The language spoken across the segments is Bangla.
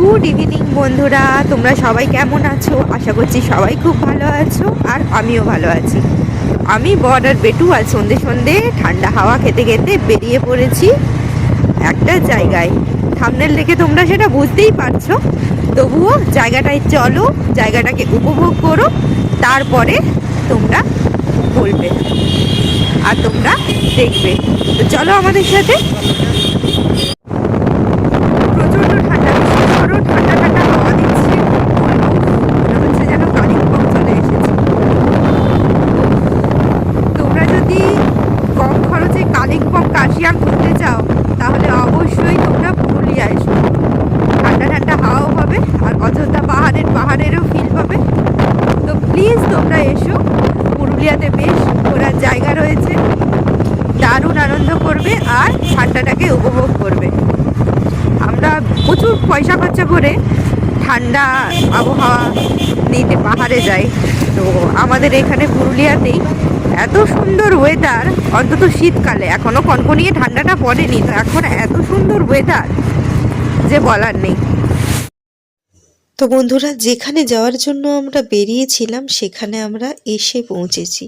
গুড ইভিনিং বন্ধুরা, তোমরা সবাই কেমন আছো? আশা করছি সবাই খুব ভালো আছো, আর আমিও ভালো আছি। আমি বর আর বেটু আজ সন্ধে সন্ধে ঠান্ডা হাওয়া খেতে খেতে বেরিয়ে পড়েছি একটা জায়গায়। থাম্বনেল দেখে তোমরা সেটা বুঝতেই পারছো, তবুও জায়গাটায় চলো, জায়গাটাকে উপভোগ করো, তারপরে তোমরা বলবে আর তোমরা দেখবে। তো চলো আমাদের সাথে। প্রচণ্ড ঠান্ডা, বিশেষ করো ঠান্ডা ঠান্ডা হাওয়া দিচ্ছে, মনে হচ্ছে যেন কালিম্পং চলে এসেছে। তোমরা যদি কম খরচে কালিম্পং কার্শিয়াং ঘুরতে চাও, তাহলে অবশ্যই তোমরা পুরুলিয়া এসো। ঠান্ডা ঠান্ডা হাওয়াও হবে আর অযোধ্যা পাহাড়েরও ফিল হবে। তো প্লিজ তোমরা এসো, পুরুলিয়াতে বেশ ঘোরার জায়গা রয়েছে, দারুণ আনন্দ করবে আর ঠান্ডাটাকে উপভোগ করবে। আমরা প্রচুর পয়সা খরচা করে ঠান্ডা আবহাওয়া নিতে পাহাড়ে যাই, তো আমাদের এখানে পুরুলিয়াতেই এত সুন্দর ওয়েদার। অন্তত শীতকালে, এখনও কনকনিয়ে ঠান্ডাটা পড়েনি, তো এখন এত সুন্দর ওয়েদার যে বলার নেই। তো বন্ধুরা, যেখানে যাওয়ার জন্য আমরা বেরিয়েছিলাম সেখানে আমরা এসে পৌঁছেছি।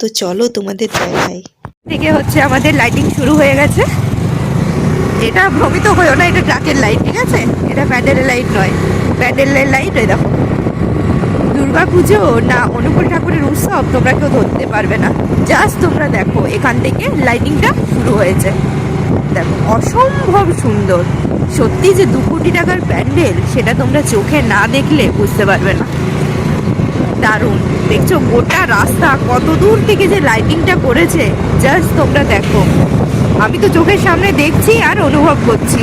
তো চলো তোমাদের দেখাই। থেকে হচ্ছে আমাদের লাইটিং শুরু হয়ে গেছে। এটা ভ্রমিত হয়েও না, এটা ট্রাকের লাইট, ঠিক আছে? এটা প্যান্ডেলের লাইট নয়, প্যান্ডেলের লাইট। ওই দেখো, দুর্গা পুজো না অনুকূল ঠাকুরের উৎসব তোমরা কেউ ধরতে পারবে না। জাস্ট তোমরা দেখো, এখান থেকে লাইটিংটা শুরু হয়েছে। দেখো, অসম্ভব সুন্দর। সত্যি যে 2 কোটি টাকার প্যান্ডেল, সেটা তোমরা চোখে না দেখলে বুঝতে পারবে না। দারুণ। দেখছো গোটা রাস্তা কত দূর থেকে যে লাইটিংটা করেছে, জাস্ট তোমরা দেখো। আমি তো চোখের সামনে দেখছি আর অনুভব করছি,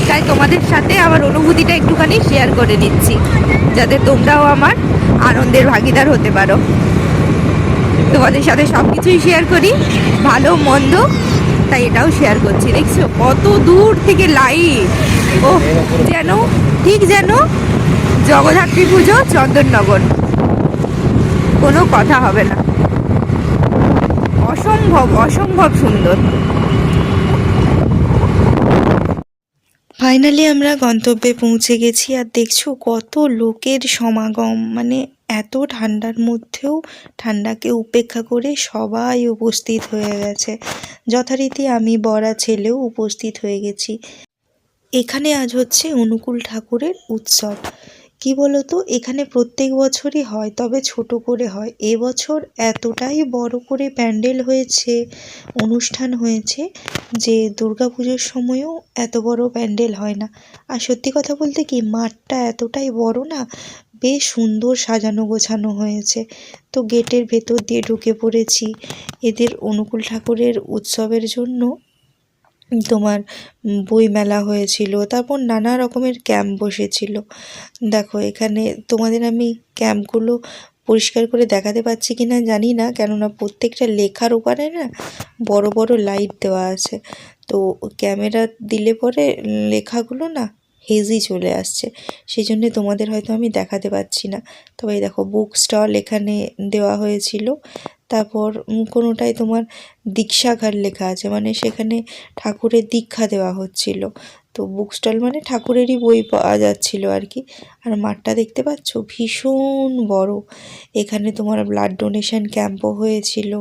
তাই তোমাদের সাথে আমার অনুভূতিটা একটুখানি শেয়ার করে নিচ্ছি, যাতে তোমরাও আমার আনন্দের ভাগিদার হতে পারো। তোমাদের সাথে সব কিছুই শেয়ার করি, ভালো মন্দ, তাই এটাও শেয়ার করছি। দেখছো কত দূর থেকে লাইট, ও যেন ঠিক যেন জগদ্ধাত্রী পুজো চন্দননগর, কোনো কথা হবে না। অসম্ভব অসম্ভব সুন্দর। ফাইনালি আমরা গন্তব্যে পৌঁছে গেছি, আর দেখছো কত লোকের সমাগম। মানে এত ঠান্ডার মধ্যেও ঠান্ডাকে উপেক্ষা করে সবাই উপস্থিত হয়ে গেছে। যথারীতি আমি বর ছেলেও উপস্থিত হয়ে গেছি। এখানে আজ হচ্ছে অনুকূল ঠাকুরের উৎসব। কি বলতো, এখানে প্রত্যেক বছরই হয়, তবে ছোট করে হয়। এবছর এতটাই বড় করে প্যান্ডেল হয়েছে, অনুষ্ঠান হয়েছে, যে দুর্গাপুজোর সময়ও এত বড় প্যান্ডেল হয় না। আর সত্যি কথা বলতে কি, মাঠটা এতটাই বড় না, বেশ সুন্দর সাজানো গোছানো হয়েছে। তো গেটের ভেতর দিয়ে ঢুকে পড়েছি। এদের অনুকূল ঠাকুরের উৎসবের জন্য তোমার বই মেলা হয়েছিল, তারপর নানা রকমের ক্যাম্প বসেছিল। দেখো এখানে তোমাদের আমি ক্যাম্পগুলো পরিষ্কার করে দেখাতে পারছি কিনা জানি না, কেননা প্রত্যেকটা লেখার ওপারে না বড় বড় লাইট দেওয়া আছে। তো ক্যামেরা দিলে পরে লেখাগুলো না হেজি চলে আসছে, সেই জন্যে তোমাদের হয়তো আমি দেখাতে পারছি না। তবে দেখো, বুক স্টল এখানে দেওয়া হয়েছিল। তারপর কোনোটায় তোমার দীক্ষাঘাট লেখা আছে, মানে সেখানে ঠাকুরের দীক্ষা দেওয়া হচ্ছিল। তো বুক স্টল মানে ঠাকুরেরই বই পাওয়া যাচ্ছিল আর কি। আর মাঠটা দেখতে পাচ্ছ ভীষণ বড়। এখানে তোমার ব্লাড ডোনেশন ক্যাম্পও হয়েছিল।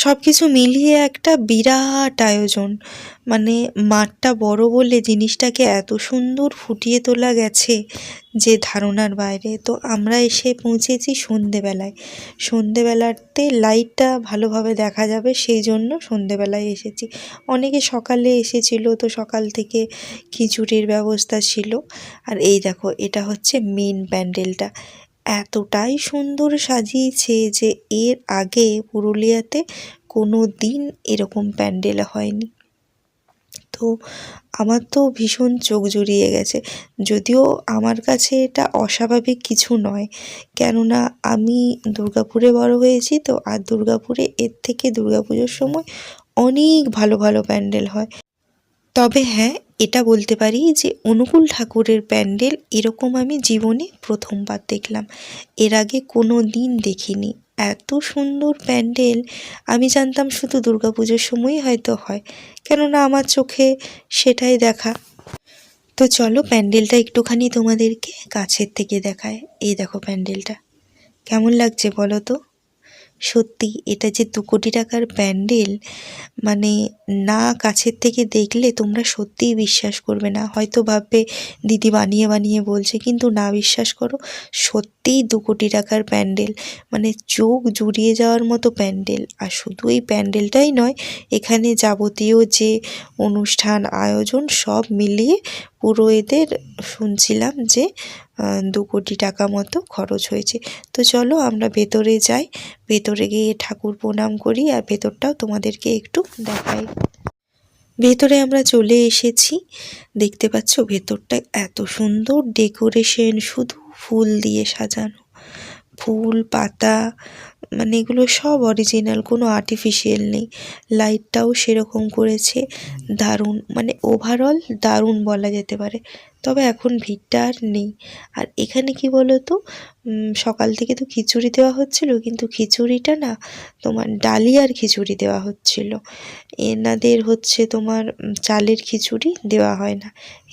সব কিছু মিলিয়ে একটা বিরাট আয়োজন। মানে মাঠটা বড় বলে জিনিসটাকে এত সুন্দর ফুটিয়ে তোলা গেছে যে ধারণার বাইরে। তো আমরা এসে পৌঁছেছি সন্ধেবেলায়। সন্ধেবেলাতে লাইটটা ভালোভাবে দেখা যাবে, সেই জন্য সন্ধেবেলায় এসেছি। অনেকে সকালে এসেছিল, তো সকাল থেকে খিচুড়ির ব্যবস্থা ছিল। আর এই দেখো, এটা হচ্ছে মেন প্যান্ডেলটা। এতটাই সুন্দর সাজিয়েছে যে এর আগে পুরুলিয়াতে কোনো দিন এরকম প্যান্ডেল হয়নি। তো আমার তো ভীষণ চোখ জুড়িয়ে গেছে। যদিও আমার কাছে এটা অস্বাভাবিক কিছু নয়, কেননা আমি দুর্গাপুরে বড় হয়েছি, তো আর দুর্গাপুরে এর থেকে দুর্গাপুজোর সময় অনেক ভালো ভালো প্যান্ডেল হয়। তবে হ্যাঁ, এটা বলতে পারি যে অনুকূল ঠাকুরের প্যান্ডেল এরকম আমি জীবনে প্রথমবার দেখলাম। এর আগে কোনো দিন দেখিনি এত সুন্দর প্যান্ডেল। আমি জানতাম শুধু দুর্গাপুজোর সময়ই হয়তো হয়, কেননা আমার চোখে সেটাই দেখা। তো চলো প্যান্ডেলটা একটুখানি তোমাদেরকে কাছের থেকে দেখায়। এই দেখো প্যান্ডেলটা কেমন লাগছে বলো তো। সত্যি এটা যে 2 কোটি টাকার প্যান্ডেল, মানে না কাছের থেকে দেখলে তোমরা সত্যিই বিশ্বাস করবে না। হয়তো ভাববে দিদি বানিয়ে বানিয়ে বলছে, কিন্তু না, বিশ্বাস করো, সত্যিই 2 কোটি টাকার প্যান্ডেল, মানে চোখ জুড়িয়ে যাওয়ার মতো প্যান্ডেল। আর শুধু এই প্যান্ডেলটাই নয়, এখানে যাবতীয় যে অনুষ্ঠান আয়োজন সব মিলিয়ে পুরো এদের শুনছিলাম যে 2 কোটি টাকা মতো খরচ হয়েছে। তো চলো আমরা ভেতরে যাই, ভেতরে গিয়ে ঠাকুর প্রণাম করি আর ভেতরটাও তোমাদেরকে একটু দেখাই। ভেতরে আমরা চলে এসেছি, দেখতে পাচ্ছ ভেতরটা এত সুন্দর ডেকোরেশন, শুধু ফুল দিয়ে সাজানো, ফুল পাতা, মানে এগুলো সব অরিজিনাল, কোনো আর্টিফিশিয়াল নেই। লাইটটাও সেরকম করেছে, দারুণ, মানে ওভারঅল দারুণ বলা যেতে পারে। তবে এখন ভিড়টা আর নেই। আর এখানে কি বলো তো, সকাল থেকে তো খিচুড়ি দেওয়া হচ্ছিল, কিন্তু খিচুড়িটা না তোমার ডালিয়ার খিচুড়ি দেওয়া হচ্ছিল, এনাদের হচ্ছে তোমার চালের খিচুড়ি দেওয়া হয় না।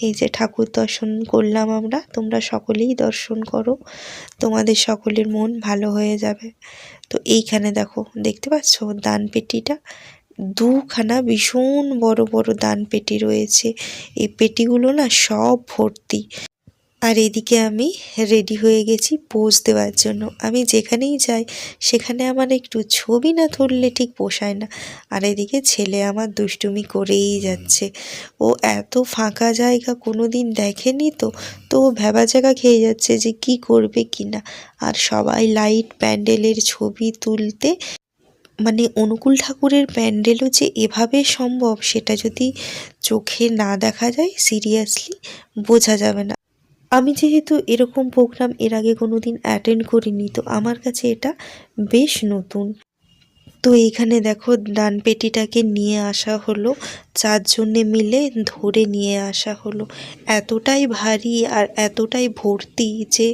এই যে ঠাকুর দর্শন করলাম আমরা, তোমরা সকলেই দর্শন করো, তোমাদের সকলের মন ভালো হয়ে যাবে। তো এইখানে দেখো, দেখতে পাচ্ছ দানপেটিটা, 2খানা ভীষণ বড় বড় দানপেটি রয়েছে। এই পেটিগুলো না সব ভর্তি। আর এদিকে আমি রেডি হয়ে গেছি পোজ দেওয়ার জন্য। আমি যেখানেই যাই সেখানে আমার একটু ছবি না তুললে ঠিক পোষায় না। আর এদিকে ছেলে আমার দুষ্টুমি করেই যাচ্ছে, ও এত ফাঁকা জায়গা কোনো দিন দেখেনি, তো ও ভ্যাবা জায়গা খেয়ে যাচ্ছে যে কি করবে কি না। আর সবাই লাইট প্যান্ডেলের ছবি তুলতে, মানে অনুকূল ঠাকুরের প্যান্ডেলও যে এভাবে সম্ভব সেটা যদি চোখে না দেখা যায় সিরিয়াসলি বোঝা যাবে না। আমি যেহেতু এরকম প্রোগ্রাম এর আগে কোনো দিন অ্যাটেন্ড করিনি, তো আমার কাছে এটা বেশ নতুন। তো এইখানে দেখো দানপেটিটাকে নিয়ে আসা হলো, 4 জনে মিলে ধরে নিয়ে আসা হলো। এতটাই ভারী আর এতটাই ভর্তি যে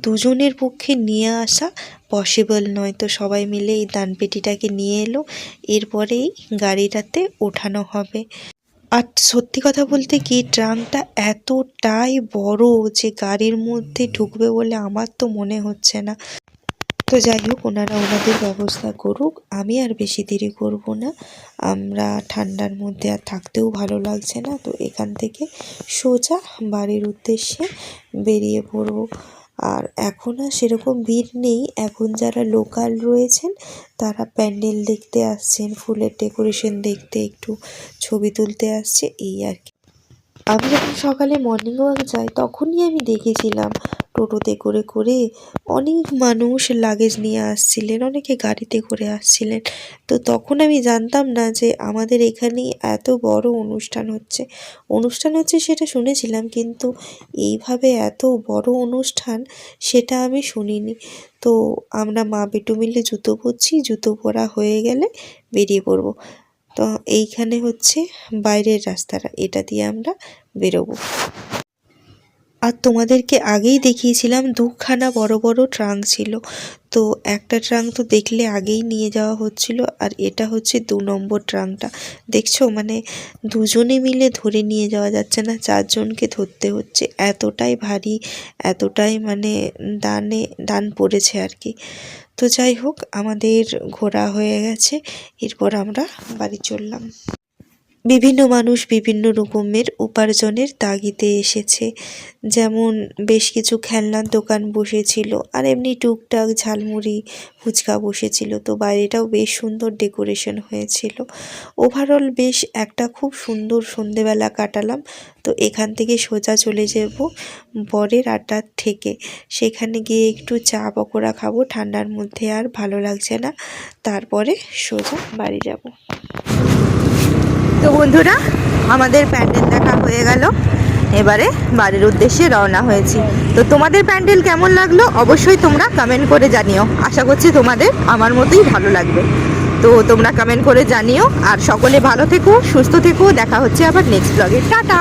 2 জনের পক্ষে নিয়ে আসা পসিবল নয়। তো সবাই মিলে এই দানপেটিটাকে নিয়ে এলো, এরপরেই গাড়িটাতে ওঠানো হবে। আর সত্যি কথা বলতে কি, ট্রাঙ্কটা এতটাই বড় যে গাড়ির মধ্যে ঢুকবে বলে আমার তো মনে হচ্ছে না। তো যাই হোক, ওনারা ওনাদের ব্যবস্থা করুক, আমি আর বেশি দেরি করব না। আমরা ঠান্ডার মধ্যে আর থাকতেও ভালো লাগছে না, তো এখান থেকে সোজা বাড়ির উদ্দেশ্যে বেরিয়ে পড়ব। আর এখন আর সেরকম ভিড় নেই, এখন যারা লোকাল রয়েছেন তারা প্যান্ডেল দেখতে আসছেন, ফুলের ডেকোরেশন দেখতে, একটু ছবি তুলতে আসছে, এই আর কি। আমি যখন সকালে মর্নিং ওয়াক যাই তখনই আমি দেখেছিলাম টোটোতে করে করে অনেক মানুষ লাগেজ নিয়ে আসছিলেন, অনেকে গাড়িতে করে আসছিলেন। তো তখন আমি জানতাম না যে আমাদের এখানেই এত বড় অনুষ্ঠান হচ্ছে সেটা শুনেছিলাম, কিন্তু এইভাবে এত বড় অনুষ্ঠান সেটা আমি শুনিনি। তো আমরা মা বেটু মিলে জুতো পরছি, জুতো পরা হয়ে গেলে বেরিয়ে পড়বো। তো এইখানে হচ্ছে বাইরের রাস্তাটা, এটা দিয়ে আমরা বেরোবো। আর তোমাদেরকে আগেই দেখিয়েছিলাম 2খানা বড় বড় ট্রাঙ্ক ছিল, তো একটা ট্রাঙ্ক তো দেখলে আগেই নিয়ে যাওয়া হচ্ছিল, আর এটা হচ্ছে 2 নম্বর ট্রাঙ্কটা। দেখছো, মানে 2 জনে মিলে ধরে নিয়ে যাওয়া যাচ্ছে না, 4 জনকে ধরতে হচ্ছে, এতটাই ভারী, এতটাই মানে দান পড়েছে আর কি। তো যাই হোক, আমাদের ঘোরা হয়ে গেছে, এরপর আমরা বাড়ি চললাম। বিভিন্ন মানুষ বিভিন্ন রকমের উপার্জনের তাগিদে এসেছে, যেমন বেশ কিছু খেলনার দোকান বসেছিল, আর এমনি টুকটাক ঝালমুড়ি ফুচকা বসেছিল। তো বাইরেটাও বেশ সুন্দর ডেকোরেশন হয়েছিল। ওভারঅল বেশ একটা খুব সুন্দর সন্ধেবেলা কাটালাম। তো এখান থেকে সোজা চলে যাব বরের আড্ডার থেকে, সেখানে গিয়ে একটু চা পকোড়া খাবো, ঠান্ডার মধ্যে আর ভালো লাগছে না, তারপরে সোজা বাড়ি যাব। তো বন্ধুরা, আমাদের প্যান্ডেল দেখা হয়ে গেল, এবারে বাড়ির উদ্দেশ্যে রওনা হয়েছি। তো তোমাদের প্যান্ডেল কেমন লাগলো অবশ্যই তোমরা কমেন্ট করে জানিও, আশা করছি তোমাদের আমার মতোই ভালো লাগবে। তো তোমরা কমেন্ট করে জানিও, আর সকলে ভালো থেকো, সুস্থ থেকো, দেখা হচ্ছে আবার নেক্সট ব্লগে। টাটা।